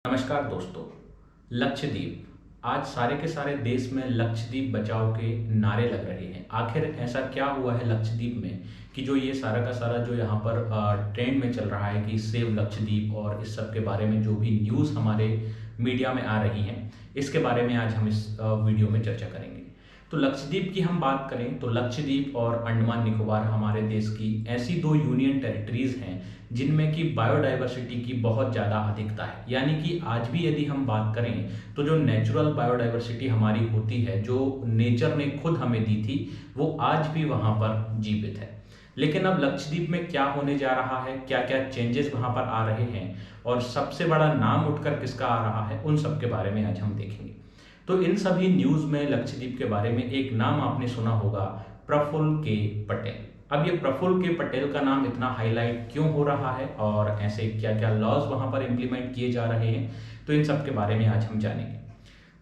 नमस्कार दोस्तों। लक्षद्वीप आज सारे के सारे देश में लक्षद्वीप बचाओ के नारे लग रहे हैं। आखिर ऐसा क्या हुआ है लक्षद्वीप में कि जो ये सारा का सारा जो यहाँ पर ट्रेंड में चल रहा है कि सेव लक्षद्वीप और इस सब के बारे में जो भी न्यूज़ हमारे मीडिया में आ रही हैं, इसके बारे में आज हम इस वीडियो में चर्चा करेंगे। तो लक्षद्वीप की हम बात करें तो लक्षद्वीप और अंडमान निकोबार हमारे देश की ऐसी दो यूनियन टेरिटरीज हैं जिनमें कि बायोडाइवर्सिटी की बहुत ज़्यादा अधिकता है। यानी कि आज भी यदि हम बात करें तो जो नेचुरल बायोडाइवर्सिटी हमारी होती है, जो नेचर ने खुद हमें दी थी, वो आज भी वहाँ पर जीवित है। लेकिन अब लक्षद्वीप में क्या होने जा रहा है, क्या क्या चेंजेस वहाँ पर आ रहे हैं और सबसे बड़ा नाम उठकर किसका आ रहा है, उन सब के बारे में आज हम देखेंगे। तो इन सभी न्यूज़ में लक्षद्वीप के बारे में एक नाम आपने सुना होगा, प्रफुल्ल के पटेल। अब ये प्रफुल्ल के पटेल का नाम इतना हाईलाइट क्यों हो रहा है और ऐसे क्या क्या लॉज वहाँ पर इम्प्लीमेंट किए जा रहे हैं, तो इन सब के बारे में आज हम जानेंगे।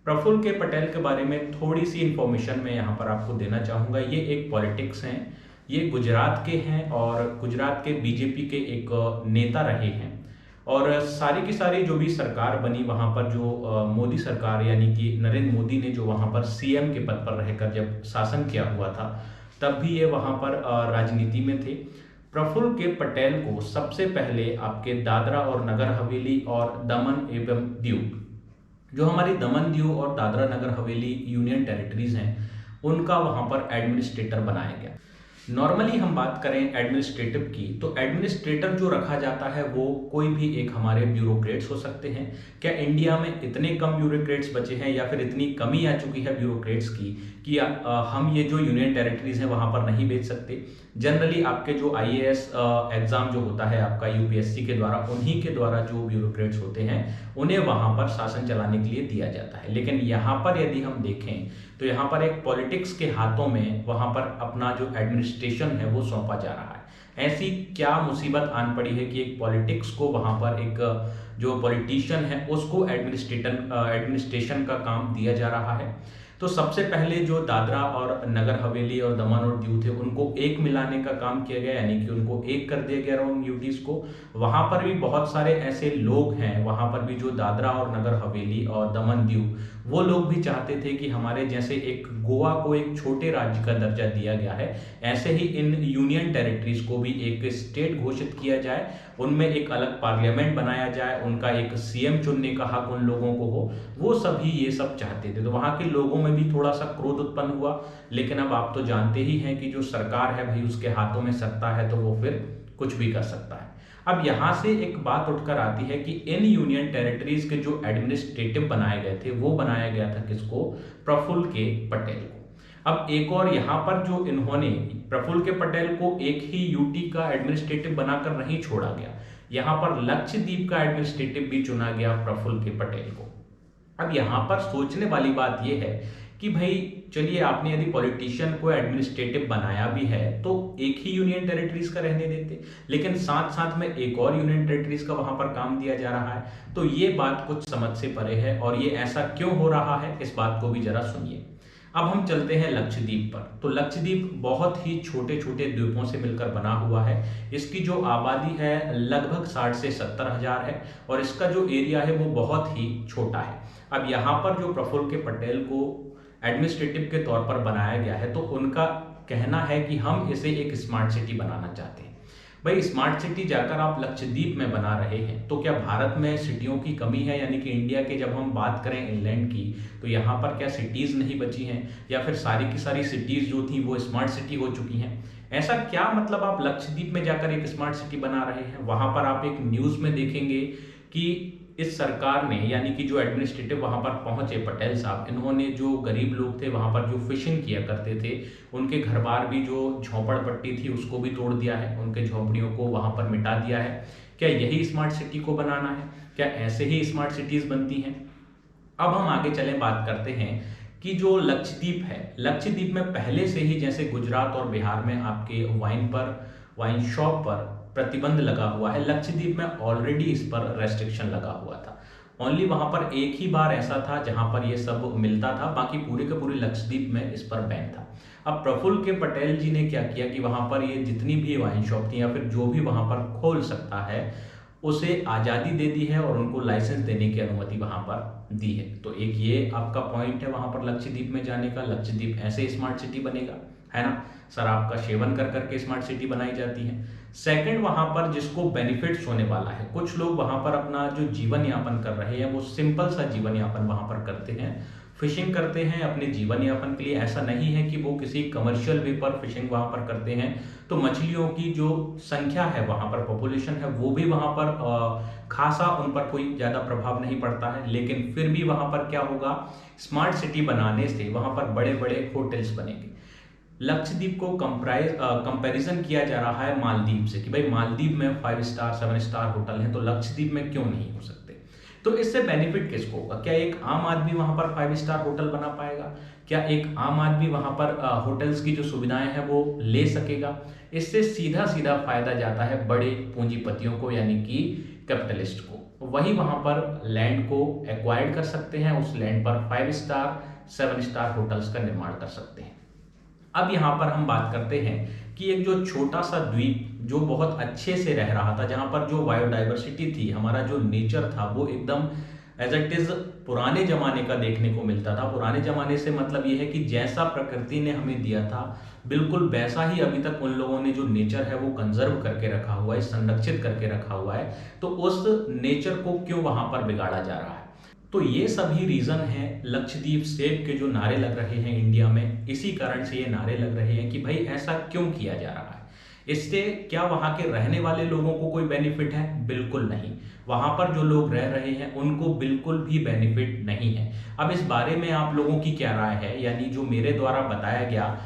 प्रफुल्ल के पटेल के बारे में थोड़ी सी इंफॉर्मेशन मैं यहाँ पर आपको देना चाहूँगा। ये एक पॉलिटिक्स हैं, ये गुजरात के हैं और गुजरात के बीजेपी के एक नेता रहे हैं। और सारी की सारी जो भी सरकार बनी वहाँ पर, जो मोदी सरकार यानी कि नरेंद्र मोदी ने जो वहाँ पर सीएम के पद पर रहकर जब शासन किया हुआ था, तब भी ये वहाँ पर राजनीति में थे। प्रफुल्ल के पटेल को सबसे पहले आपके दादरा और नगर हवेली और दमन एवं दीव, जो हमारी दमन दीव और दादरा नगर हवेली यूनियन टेरिटरीज हैं, उनका वहाँ पर एडमिनिस्ट्रेटर बनाया गया। नॉर्मली हम बात करें एडमिनिस्ट्रेटिव की, तो एडमिनिस्ट्रेटर जो रखा जाता है वो कोई भी एक हमारे ब्यूरोक्रेट्स हो सकते हैं। क्या इंडिया में इतने कम ब्यूरोक्रेट्स बचे हैं या फिर इतनी कमी आ चुकी है ब्यूरोक्रेट्स की कि हम ये जो यूनियन टेरिटरीज हैं वहाँ पर नहीं भेज सकते? जनरली आपके जो आईएएस एग्जाम जो होता है आपका यूपीएससी के द्वारा, उन्हीं के द्वारा जो ब्यूरोक्रेट्स होते हैं उन्हें वहाँ पर शासन चलाने के लिए दिया जाता है। लेकिन यहाँ पर यदि हम देखें तो यहाँ पर एक पॉलिटिक्स के हाथों में वहाँ पर अपना जो एडमिनिस्ट्रेशन है वो सौंपा जा रहा है। ऐसी क्या मुसीबत आन पड़ी है कि एक पॉलिटिक्स को वहाँ पर एक जो पॉलिटिशियन है उसको एडमिनिस्ट्रेशन का काम दिया जा रहा है? तो सबसे पहले जो दादरा और नगर हवेली और दमन और दीव थे उनको एक मिलाने का काम किया गया, यानी कि उनको एक कर दिया गया उन यूटीज को। वहां पर भी बहुत सारे ऐसे लोग हैं, वहां पर भी जो दादरा और नगर हवेली और दमन दीव, वो लोग भी चाहते थे कि हमारे जैसे एक गोवा को एक छोटे राज्य का दर्जा दिया गया है, ऐसे ही इन यूनियन टेरिटरीज को भी एक स्टेट घोषित किया जाए, उनमें एक अलग पार्लियामेंट बनाया जाए, उनका एक सीएम चुनने का हक उन लोगों को हो। वो सभी ये सब चाहते थे। तो वहां के लोगों में भी थोड़ा सा क्रोध उत्पन्न हुआ। लेकिन अब आप तो जानते ही हैं कि जो सरकार है भाई, उसके हाथों में सत्ता है तो वो फिर कुछ भी कर सकता है। अब यहां से एक बात उठकर आती है कि इन यूनियन टेरिटरीज के जो एडमिनिस्ट्रेटिव बनाए गए थे वो बनाया गया था किसको? प्रफुल्ल के पटेल को। अब एक और यहाँ पर जो इन्होंने प्रफुल्ल के पटेल को एक ही यूटी का एडमिनिस्ट्रेटिव बनाकर नहीं छोड़ा गया, यहाँ पर लक्षद्वीप का एडमिनिस्ट्रेटिव भी चुना गया प्रफुल्ल के पटेल को। अब यहाँ पर सोचने वाली बात यह है कि भाई चलिए, आपने यदि पॉलिटिशियन को एडमिनिस्ट्रेटिव बनाया भी है तो एक ही यूनियन टेरिटरीज का रहने देते, लेकिन साथ साथ में एक और यूनियन टेरिटरीज का वहां पर काम दिया जा रहा है। तो ये बात कुछ समझ से परे है और ये ऐसा क्यों हो रहा है, इस बात को भी जरा सुनिए। अब हम चलते हैं लक्षद्वीप पर। तो लक्षद्वीप बहुत ही छोटे छोटे द्वीपों से मिलकर बना हुआ है। इसकी जो आबादी है लगभग 60 से 70 हजार है और इसका जो एरिया है वो बहुत ही छोटा है। अब यहाँ पर जो प्रफुल्ल के पटेल को एडमिनिस्ट्रेटिव के तौर पर बनाया गया है, तो उनका कहना है कि हम इसे एक स्मार्ट सिटी बनाना चाहते हैं। भाई स्मार्ट सिटी जाकर आप लक्षद्वीप में बना रहे हैं, तो क्या भारत में सिटियों की कमी है? यानी कि इंडिया के जब हम बात करें इंलैंड की, तो यहाँ पर क्या सिटीज़ नहीं बची हैं या फिर सारी की सारी सिटीज़ जो थी वो स्मार्ट सिटी हो चुकी हैं? ऐसा क्या मतलब आप लक्षद्वीप में जाकर एक स्मार्ट सिटी बना रहे हैं? वहाँ पर आप एक न्यूज़ में देखेंगे कि इस सरकार ने, यानी कि जो एडमिनिस्ट्रेटिव वहां पर पहुंचे पटेल साहब, इन्होंने जो गरीब लोग थे वहां पर जो फिशिंग किया करते थे, उनके घर बार भी जो झोपड़पट्टी थी उसको भी तोड़ दिया है, उनके झोपड़ियों को वहां पर मिटा दिया है। क्या यही स्मार्ट सिटी को बनाना है? क्या ऐसे ही स्मार्ट सिटीज बनती हैं? अब हम आगे चलें, बात करते हैं कि जो लक्षद्वीप है, लक्षद्वीप में पहले से ही जैसे गुजरात और बिहार में आपके वाइन शॉप पर प्रतिबंध लगा हुआ है, लक्षद्वीप में ऑलरेडी इस पर रेस्ट्रिक्शन लगा हुआ था। ओनली वहां पर एक ही बार ऐसा था जहां पर ये सब मिलता था, बाकी पूरे के पूरे लक्षद्वीप में इस पर बैन था। अब प्रफुल्ल के पटेल जी ने क्या किया कि वहां पर ये जितनी भी वाइन शॉप थी या फिर जो भी वहां पर खोल सकता है, उसे आज़ादी दे दी है और उनको लाइसेंस देने की अनुमति वहाँ पर दी है। तो एक ये आपका पॉइंट है वहाँ पर लक्षद्वीप में जाने का। लक्षद्वीप ऐसे स्मार्ट सिटी बनेगा, है ना, शराब का सेवन कर करके स्मार्ट सिटी बनाई जाती है। सेकंड, वहाँ पर जिसको बेनिफिट्स होने वाला है, कुछ लोग वहाँ पर अपना जो जीवन यापन कर रहे हैं वो सिंपल सा जीवन यापन वहाँ पर करते हैं, फिशिंग करते हैं अपने जीवन यापन के लिए। ऐसा नहीं है कि वो किसी कमर्शियल वे पर फिशिंग वहाँ पर करते हैं। तो मछलियों की जो संख्या है वहाँ पर, पॉपुलेशन है, वो भी वहाँ पर खासा उन पर कोई ज़्यादा प्रभाव नहीं पड़ता है। लेकिन फिर भी वहाँ पर क्या होगा, स्मार्ट सिटी बनाने से वहाँ पर बड़े बड़े होटल्स बनेंगे। लक्षद्वीप को कंपैरिजन किया जा रहा है मालदीव से कि भाई मालदीव में 5 स्टार 7 स्टार होटल हैं, तो लक्षद्वीप में क्यों नहीं हो सकते। तो इससे बेनिफिट किसको होगा? क्या एक आम आदमी वहां पर 5 स्टार होटल बना पाएगा? क्या एक आम आदमी वहां पर होटल्स की जो सुविधाएं हैं वो ले सकेगा? इससे सीधा सीधा फायदा जाता है बड़े पूंजीपतियों को, यानी कि कैपिटलिस्ट को। वही वहां पर लैंड को एक्वायर्ड कर सकते हैं, उस लैंड पर 5 स्टार 7 स्टार होटल्स का निर्माण कर सकते हैं। अब यहाँ पर हम बात करते हैं कि एक जो छोटा सा द्वीप जो बहुत अच्छे से रह रहा था, जहाँ पर जो बायोडाइवर्सिटी थी, हमारा जो नेचर था, वो एकदम एज इट इज पुराने जमाने का देखने को मिलता था। पुराने जमाने से मतलब ये है कि जैसा प्रकृति ने हमें दिया था बिल्कुल वैसा ही अभी तक उन लोगों ने जो नेचर है वो कंजर्व करके रखा हुआ है, संरक्षित करके रखा हुआ है। तो उस नेचर को क्यों वहां पर बिगाड़ा जा रहा है? तो ये सभी रीजन है लक्षद्वीप सेव के जो नारे लग रहे हैं इंडिया में। इसी कारण से ये नारे लग रहे हैं कि भाई ऐसा क्यों किया जा रहा है। इससे क्या वहां के रहने वाले लोगों को कोई बेनिफिट है? बिल्कुल नहीं। वहां पर जो लोग रह रहे हैं उनको बिल्कुल भी बेनिफिट नहीं है। अब इस बारे में आप लोगों की क्या राय है, यानी जो मेरे द्वारा बताया गया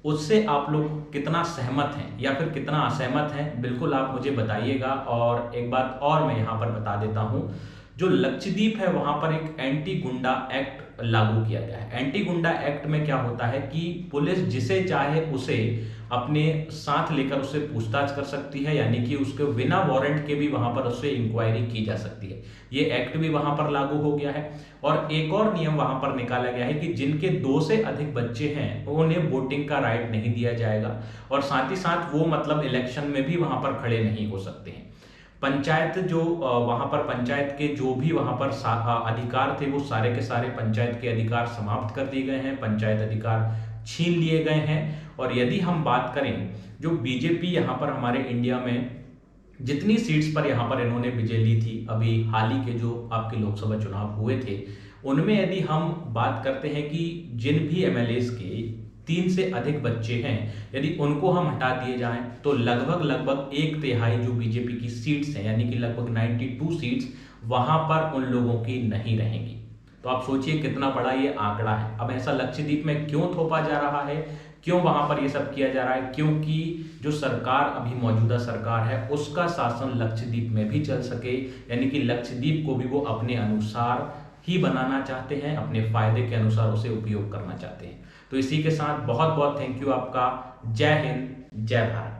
उससे आप लोग कितना सहमत हैं या फिर कितना असहमत हैं, बिल्कुल आप मुझे बताइएगा। और एक बात और मैं यहाँ पर बता देता हूँ, जो लक्षद्वीप है वहां पर एक एंटी गुंडा एक्ट लागू किया गया है। एंटी गुंडा एक्ट में क्या होता है कि पुलिस जिसे चाहे उसे अपने साथ लेकर उससे पूछताछ कर सकती है, यानी कि उसके बिना वारंट के भी वहां पर उससे इंक्वायरी की जा सकती है। ये एक्ट भी वहां पर लागू हो गया है। और एक और नियम वहां पर निकाला गया है कि जिनके 2 से अधिक बच्चे हैं उन्हें वोटिंग का राइट नहीं दिया जाएगा, और साथ ही साथ वो मतलब इलेक्शन में भी वहां पर खड़े नहीं हो सकते हैं। पंचायत जो वहां पर पंचायत के जो भी वहां पर अधिकार थे वो सारे के सारे पंचायत के अधिकार समाप्त कर दिए गए हैं, पंचायत अधिकार छीन लिए गए हैं। और यदि हम बात करें जो बीजेपी यहाँ पर हमारे इंडिया में जितनी सीट्स पर यहाँ पर इन्होंने विजय ली थी, अभी हाल ही के जो आपके लोकसभा चुनाव हुए थे उनमें यदि हम बात करते हैं कि जिन भी एमएलएस के 3 से अधिक बच्चे हैं, यदि उनको हम हटा दिए जाएं तो लगभग 1/3 जो बीजेपी की सीट्स हैं, यानी कि लगभग 92 सीट्स वहां पर उन लोगों की नहीं रहेंगी। तो आप सोचिए कितना बड़ा ये आंकड़ा है। अब ऐसा लक्षद्वीप में क्यों थोपा जा रहा है, क्यों वहां पर ये सब किया जा रहा है? क्योंकि जो सरकार अभी मौजूदा सरकार है उसका शासन लक्षद्वीप में भी चल सके, यानी कि लक्षद्वीप को भी वो अपने अनुसार ही बनाना चाहते हैं, अपने फायदे के अनुसार उसे उपयोग करना चाहते हैं। तो इसी के साथ बहुत बहुत थैंक यू आपका। जय हिंद, जय भारत।